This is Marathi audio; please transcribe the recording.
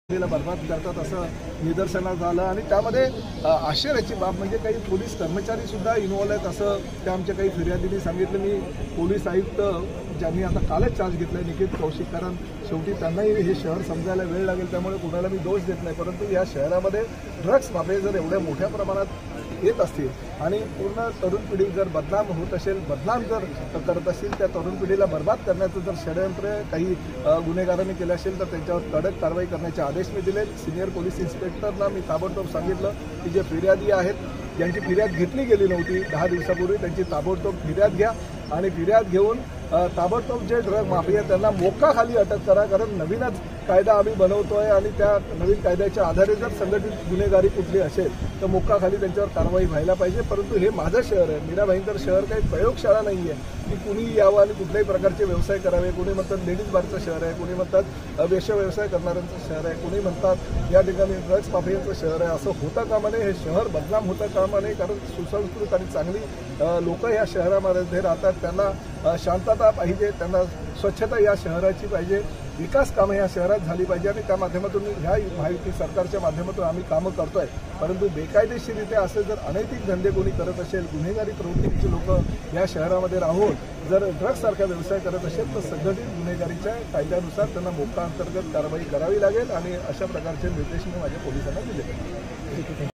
बर्बाद करतात असं निदर्शनास आलं आणि त्यामध्ये आश्चर्याची बाब म्हणजे काही पोलीस कर्मचारी सुद्धा इन्व्हॉल्व आहेत असं त्या आमच्या काही फिर्यादींनी सांगितलं। मी पोलीस आयुक्त ज्यांनी आता कालच चार्ज घेतलाय निकेत कौशिक, कारण शेवटी त्यांनाही हे शहर समजायला वेळ लागेल, त्यामुळे कुणाला मी दोष देत नाही, परंतु या शहरामध्ये ड्रग्स माफिया जर एवढ्या मोठ्या प्रमाणात येत असतील आणि पूर्ण तरुण पिढी जर बदनाम होत असेल, बदनाम जर करत असतील, त्या तरुण पिढीला बर्बाद करण्याचं जर षडयंत्र काही गुन्हेगारांनी केलं असेल तर त्यांच्यावर कडक कारवाई करण्याचे आदेश मी दिले। सिनियर पोलीस इन्स्पेक्टरना मी ताबडतोब सांगितलं की जे फिर्यादी आहेत ज्यांची फिर्याद घेतली गेली नव्हती 10 दिवसापूर्वी त्यांची ताबडतोब फिर्याद घ्या आणि फिर्याद घेऊन ताबडतोब जे ड्रग माफिया त्यांना मोक्काखाली अटक करा, कारण नवीनच कायदा आम्ही बनवतोय आणि त्या नवीन कायद्याच्या आधारे जर संघटित गुन्हेगारी कुठली असेल तर मोक्काखाली त्यांच्यावर कारवाई व्हायला पाहिजे। परंतु हे माझं शहर आहे, मीरा भाईंदर शहर काही प्रयोगशाळा नाही आहे की कुणी यावं आणि कुठल्याही प्रकारचे व्यवसाय करावे। कोणी म्हणतात लेडीज बारचं शहर आहे, कोणी म्हणतात वेश्या व्यवसाय करणाऱ्यांचं शहर आहे, कोणी म्हणतात या ठिकाणी ड्रग्स माफियांचं शहर आहे। असं होता कामा नये, हे शहर बदनाम होता कामा नये, कारण सुसंस्कृत आणि चांगली लोक या शहरामध्ये राहतात, त्यांना शांतता पाहिजे, त्यांना स्वच्छता या शहराची पाहिजे, विकास कामं या शहरात झाली पाहिजे आणि त्या माध्यमातून ह्या माहिती सरकारच्या माध्यमातून आम्ही कामं करतोय। परंतु बेकायदेशीररित्या असे जर अनैतिक धंदे कोणी करत असेल, गुन्हेगारी प्रवृत्तीचे लोक या शहरामध्ये राहून जर ड्रग्ससारखा व्यवसाय करत असेल तर संघटित गुन्हेगारीच्या कायद्यानुसार त्यांना मोक्का अंतर्गत कारवाई करावी लागेल आणि अशा प्रकारचे निर्देश मी माझ्या पोलिसांना दिले।